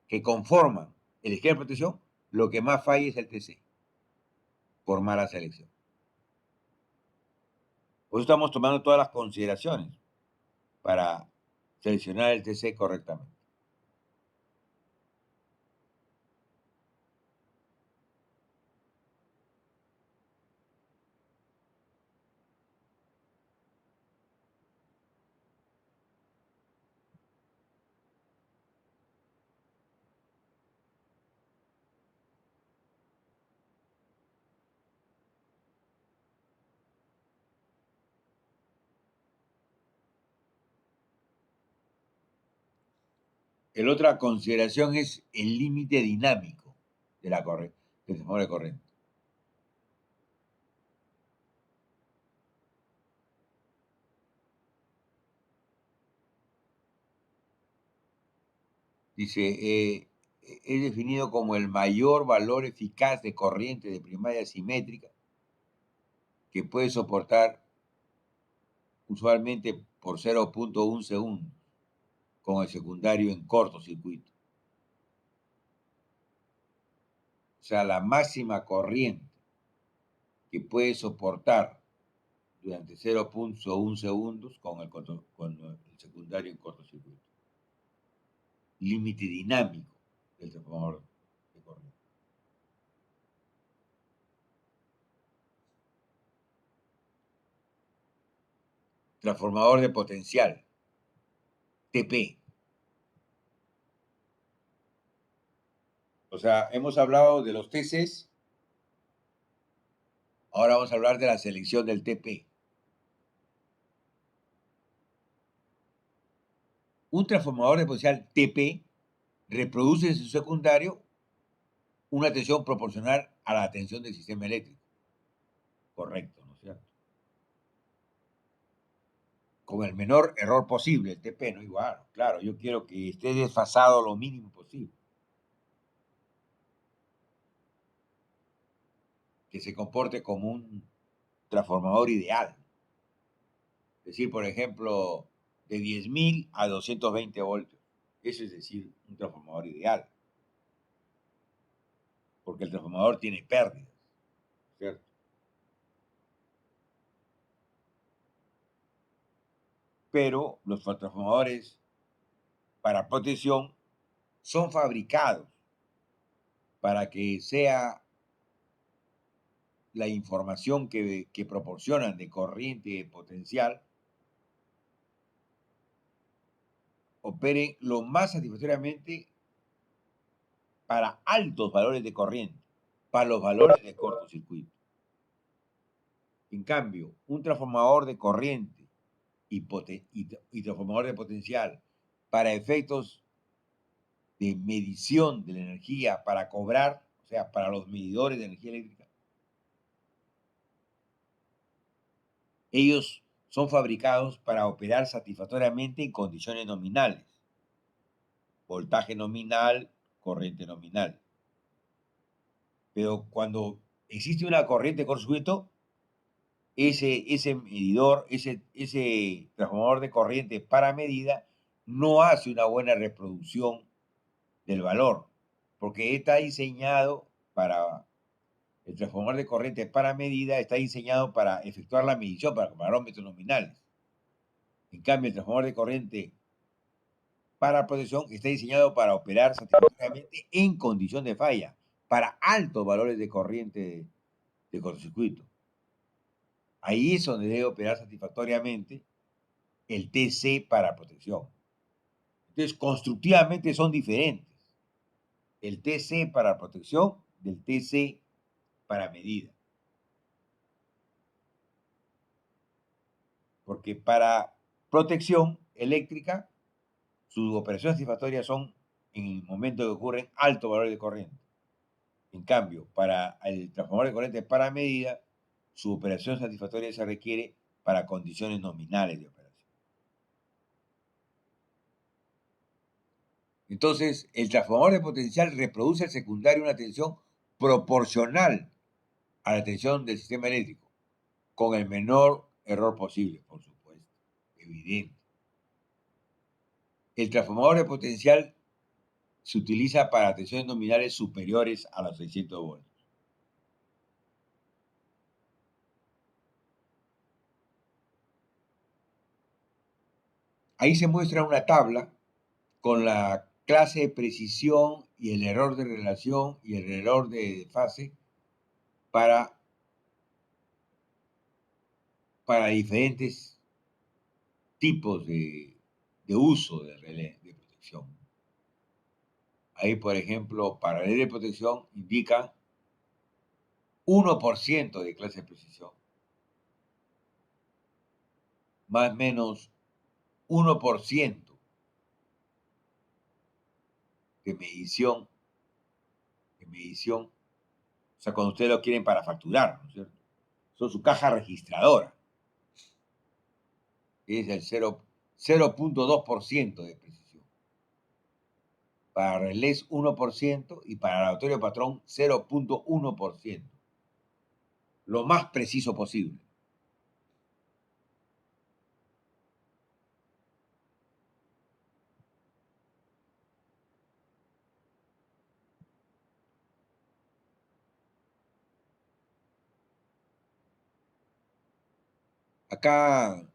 que conforman el esquema de protección, lo que más falla es el TC, por mala selección. Por eso estamos tomando todas las consideraciones para seleccionar el TC correctamente. La otra consideración es el límite dinámico de la corriente, del transformador de corriente. Dice, es definido como el mayor valor eficaz de corriente de primaria simétrica que puede soportar usualmente por 0.1 segundos con el secundario en cortocircuito. O sea, la máxima corriente que puede soportar durante 0.1 segundos con el secundario en cortocircuito. Límite dinámico del transformador de corriente. Transformador de potencial, TP. O sea, hemos hablado de los TCs, ahora vamos a hablar de la selección del TP. Un transformador de potencial TP reproduce en su secundario una tensión proporcional a la tensión del sistema eléctrico. Correcto, ¿no es cierto? Con el menor error posible, el TP, ¿no? Igual, claro, yo quiero que esté desfasado lo mínimo posible. Que se comporte como un transformador ideal. Es decir, por ejemplo, de 10.000 a 220 voltios. Eso es decir, un transformador ideal. Porque el transformador tiene pérdidas, ¿cierto? pero los transformadores para protección son fabricados para que sea la información que proporcionan de corriente potencial opere lo más satisfactoriamente para altos valores de corriente, para los valores de cortocircuito. En cambio, un transformador de corriente y transformador de potencial para efectos de medición de la energía, para cobrar, o sea, para los medidores de energía eléctrica, ellos son fabricados para operar satisfactoriamente en condiciones nominales. Voltaje nominal, corriente nominal. Pero cuando existe una corriente de cortocircuito, ese medidor, ese transformador de corriente para medida, no hace una buena reproducción del valor, porque está diseñado para, el transformador de corriente para medida está diseñado para efectuar la medición para parámetros nominales. En cambio, el transformador de corriente para protección está diseñado para operar satisfactoriamente en condición de falla, para altos valores de corriente de cortocircuito. Ahí es donde debe operar satisfactoriamente el TC para protección. Entonces, constructivamente son diferentes. El TC para protección del TC para medida. Porque para protección eléctrica, sus operaciones satisfactorias son en el momento que ocurren altos valores de corriente. En cambio, para el transformador de corriente para medida, su operación satisfactoria se requiere para condiciones nominales de operación. Entonces, el transformador de potencial reproduce al secundario una tensión proporcional a la tensión del sistema eléctrico, con el menor error posible, por supuesto, evidente. El transformador de potencial se utiliza para tensiones nominales superiores a los 600 voltios. Ahí se muestra una tabla con la clase de precisión y el error de relación y el error de fase para diferentes tipos de uso de relé de protección. Ahí, por ejemplo, para relé de protección indica 1% de clase de precisión, más o menos 1% de medición, o sea, cuando ustedes lo quieren para facturar, ¿no es cierto? Son su caja registradora. Es el 0.2% de precisión. Para relés 1% y para aleatorio patrón 0.1%. Lo más preciso posible. Acá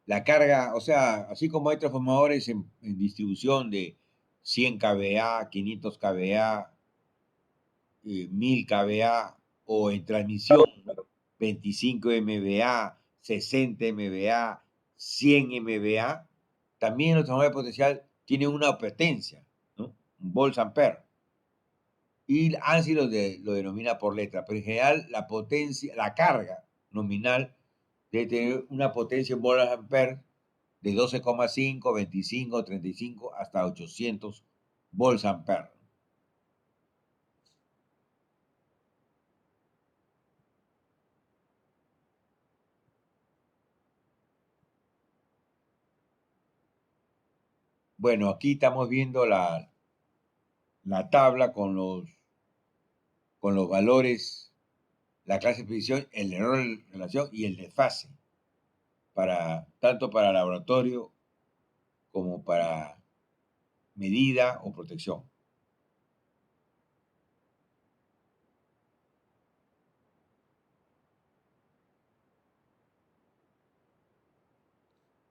la carga, o sea, así como hay transformadores en distribución de 100 kVA, 500 kVA, 1000 kVA, o en transmisión 25 MVA, 60 MVA, 100 MVA, también los transformadores de potencial tienen una potencia, ¿no? Un volts ampere. Y ANSI lo denomina por letra, pero en general la potencia, la carga nominal debe tener una potencia en volts ampere de 12,5, 25, 35 hasta 800 volts ampere. Bueno, aquí estamos viendo la tabla con los valores, la clase de precisión, el error de relación y el desfase, tanto para laboratorio como para medida o protección.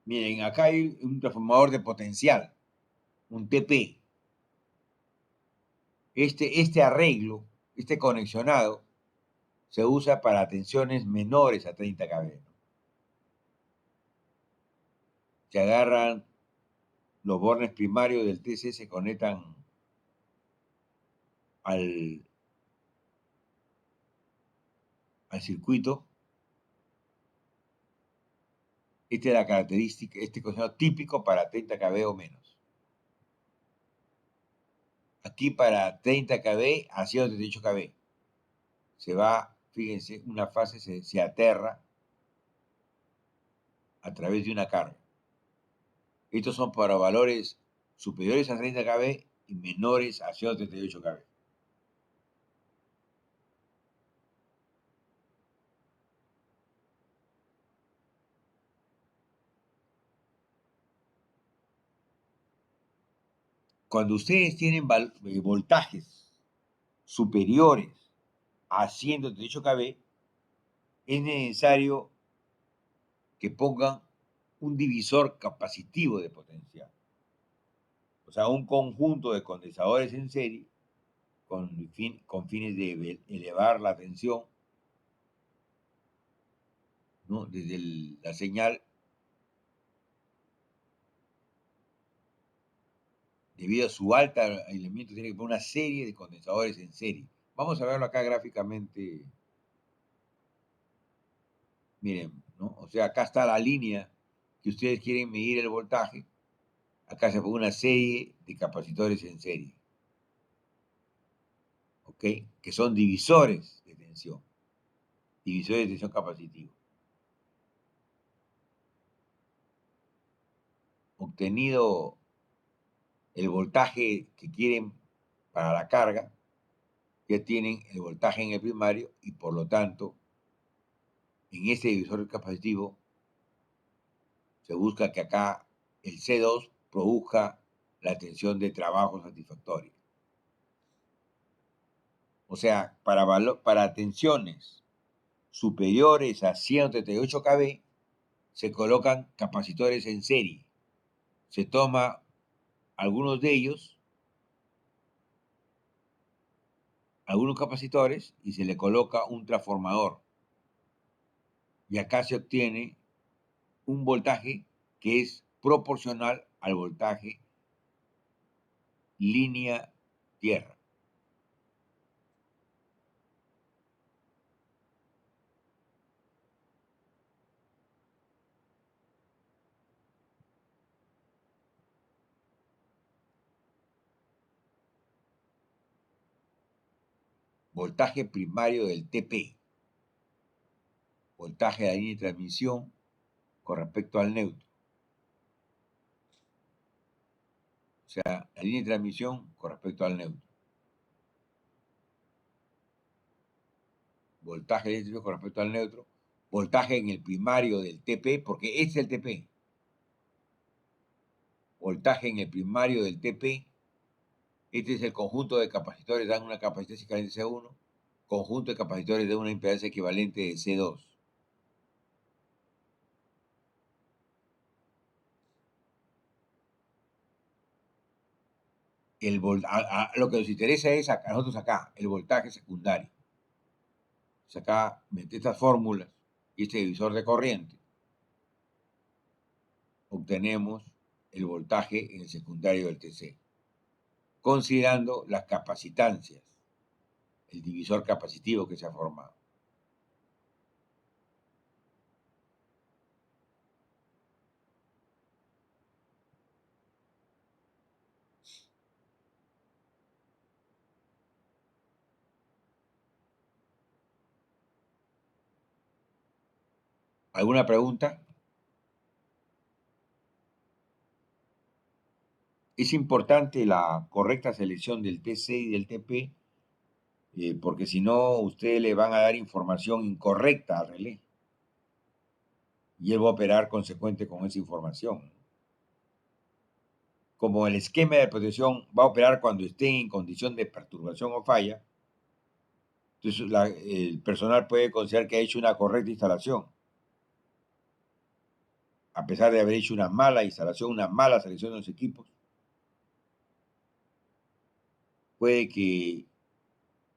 Miren, acá hay un transformador de potencial, un TP. Este arreglo, este conexionado, se usa para tensiones menores a 30 kV. Se agarran los bornes primarios del TC, se conectan al circuito. Esta es la característica, este conexionado típico para 30 kV o menos. Aquí para 30 kV a 138 kV. Se va, fíjense, una fase se aterra a través de una carga. Estos son para valores superiores a 30 kV y menores a 138 kV. Cuando ustedes tienen voltajes superiores a 138 kV, es necesario que pongan un divisor capacitivo de potencial. O sea, un conjunto de condensadores en serie con fines de elevar la tensión, ¿no? Desde la señal, debido a su alta aislamiento, tiene que poner una serie de condensadores en serie. Vamos a verlo acá gráficamente. Miren, ¿no? O sea, acá está la línea que ustedes quieren medir el voltaje. Acá se pone una serie de capacitores en serie, ¿ok? Que son divisores de tensión capacitivos. Obtenido el voltaje que quieren para la carga, ya tienen el voltaje en el primario y por lo tanto, en este divisor capacitivo, se busca que acá el C2 produzca la tensión de trabajo satisfactoria. O sea, para tensiones superiores a 138 kV, se colocan capacitores en serie. Se toma algunos de ellos, algunos capacitores, y se le coloca un transformador. Y acá se obtiene un voltaje que es proporcional al voltaje línea tierra. Voltaje primario del TP. Voltaje de la línea de transmisión con respecto al neutro. O sea, la línea de transmisión con respecto al neutro. Voltaje eléctrico con respecto al neutro. Voltaje en el primario del TP, porque este es el TP. Voltaje en el primario del TP. Este es el conjunto de capacitores, dan una capacidad equivalente C1. Conjunto de capacitores de una impedancia equivalente de C2. Lo que nos interesa es a nosotros acá, el voltaje secundario. O sea, acá, mediante estas fórmulas y este divisor de corriente, obtenemos el voltaje en el secundario del TC, considerando las capacitancias, el divisor capacitivo que se ha formado. ¿Alguna pregunta? Es importante la correcta selección del TC y del TP, porque si no, ustedes le van a dar información incorrecta al relé. Y él va a operar consecuente con esa información. Como el esquema de protección va a operar cuando esté en condición de perturbación o falla, entonces el personal puede considerar que ha hecho una correcta instalación. a pesar de haber hecho una mala instalación, una mala selección de los equipos, puede que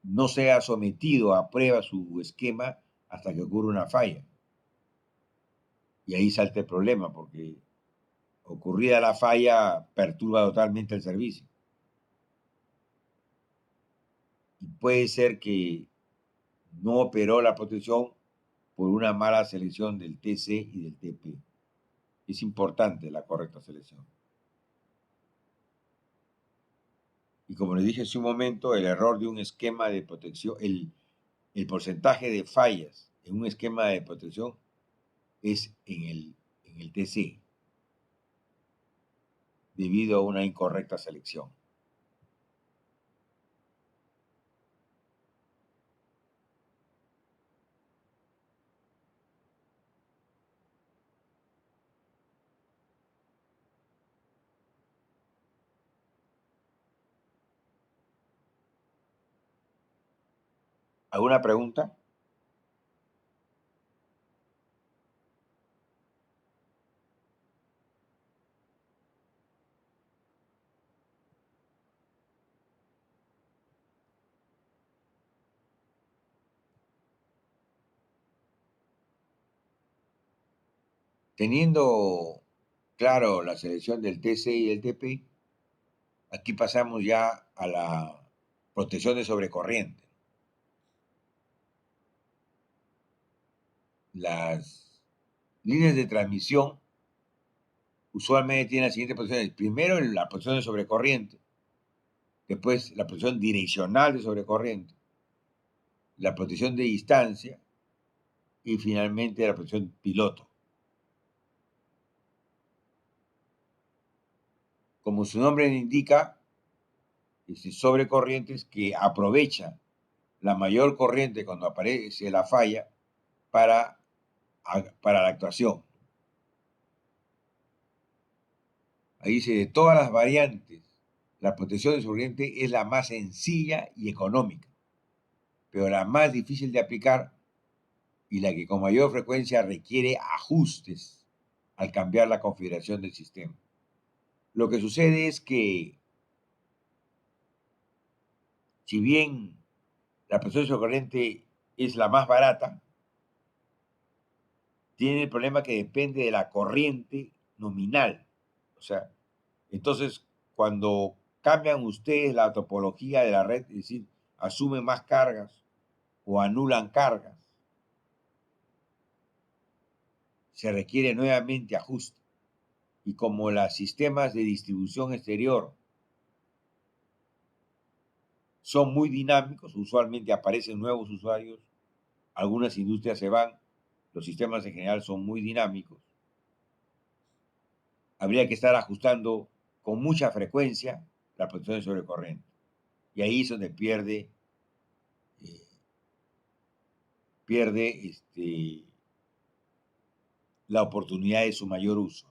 no sea sometido a prueba su esquema hasta que ocurra una falla. Y ahí salta el problema, porque ocurrida la falla perturba totalmente el servicio. Y puede ser que no operó la protección por una mala selección del TC y del TP. Es importante la correcta selección. Y como les dije hace un momento, el error de un esquema de protección, el porcentaje de fallas en un esquema de protección es en el TC, debido a una incorrecta selección. ¿Alguna pregunta? Teniendo claro la selección del TC y del TP, aquí pasamos ya a la protección de sobrecorriente. Las líneas de transmisión usualmente tienen las siguientes posiciones. Primero, la posición de sobrecorriente. Después, la posición direccional de sobrecorriente. La protección de distancia. Y finalmente, la protección piloto. Como su nombre indica, sobrecorrientes que aprovecha la mayor corriente cuando aparece la falla para la actuación. Ahí dice, de todas las variantes, la protección de sobrecorriente es la más sencilla y económica, pero la más difícil de aplicar y la que con mayor frecuencia requiere ajustes al cambiar la configuración del sistema. Lo que sucede es que, si bien la protección de sobrecorriente es la más barata, tiene el problema que depende de la corriente nominal. O sea, entonces, cuando cambian ustedes la topología de la red, es decir, asumen más cargas o anulan cargas, se requiere nuevamente ajuste. Y como los sistemas de distribución exterior son muy dinámicos, usualmente aparecen nuevos usuarios, algunas industrias se van, los sistemas en general son muy dinámicos, habría que estar ajustando con mucha frecuencia la protección de sobrecorriente. Y ahí es donde pierde la oportunidad de su mayor uso.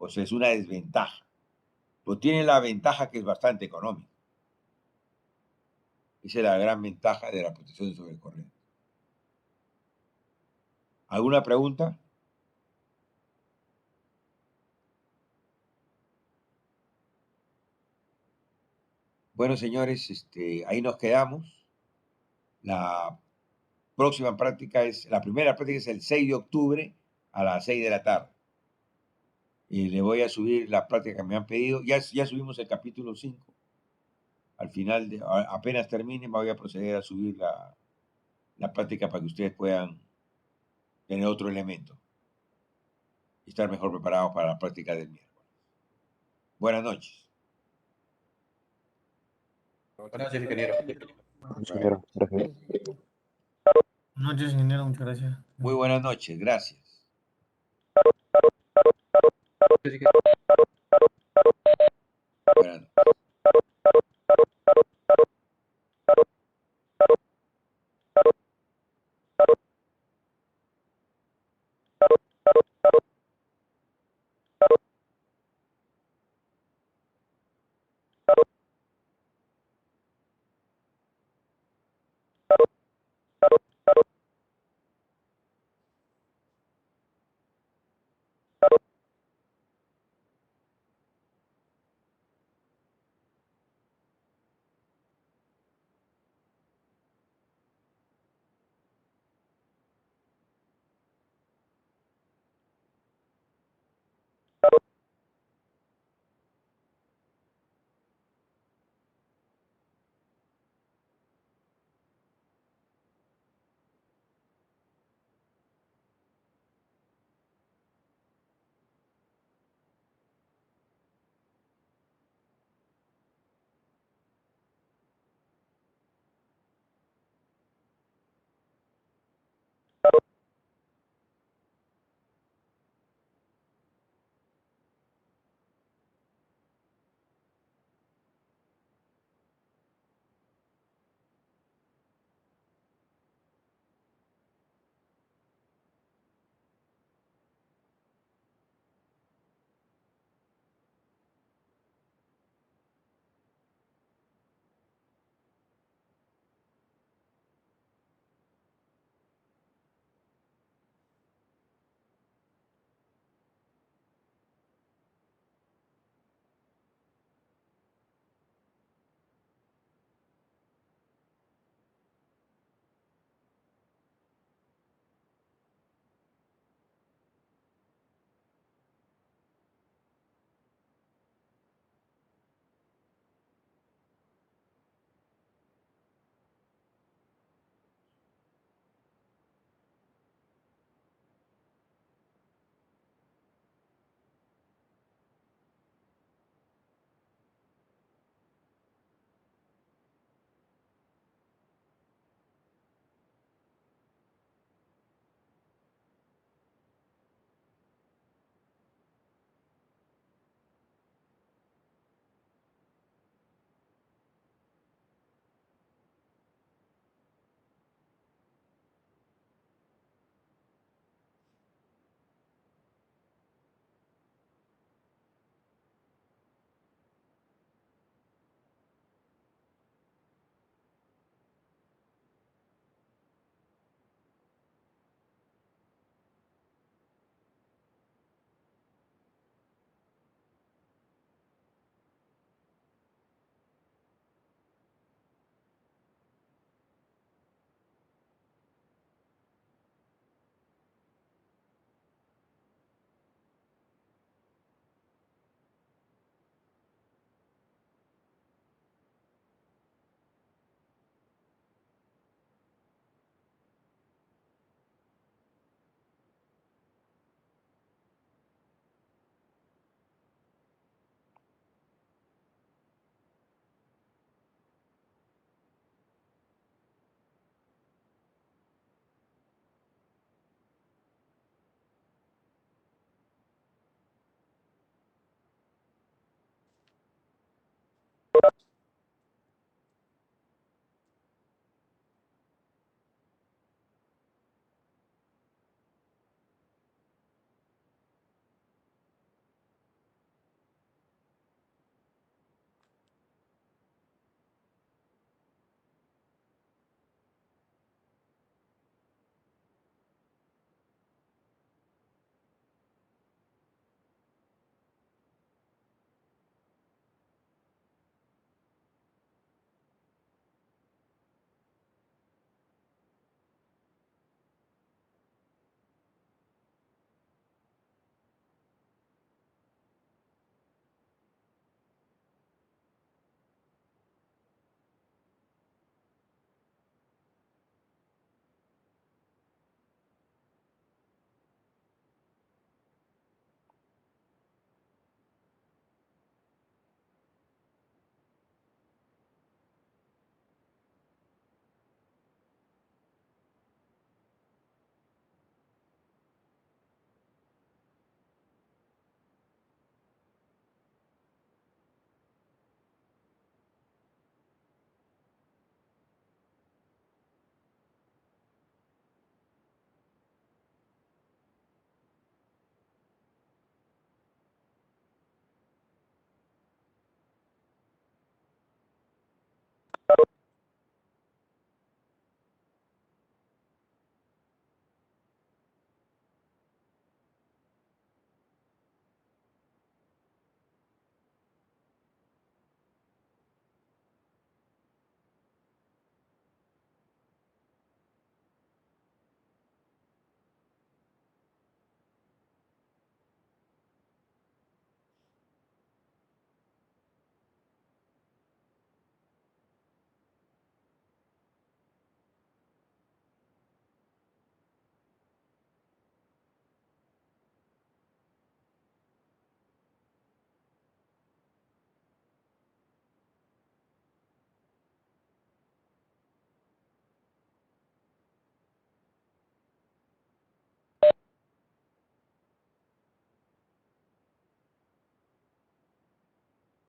O sea, es una desventaja. Pero tiene la ventaja que es bastante económica. Esa es la gran ventaja de la protección de sobrecorriente. ¿Alguna pregunta? Bueno, señores, ahí nos quedamos. La próxima práctica la primera práctica es el 6 de octubre a las 6 de la tarde. Le voy a subir la práctica que me han pedido. Ya subimos el capítulo 5. Al final, apenas termine, voy a proceder a subir la práctica para que ustedes puedan tener otro elemento y estar mejor preparados para la práctica del miércoles. Buenas noches. Buenas noches, ingeniero. Ingeniero, gracias. Buenas noches, ingeniero, muchas gracias. Muy buenas noches, gracias. Ingeniero.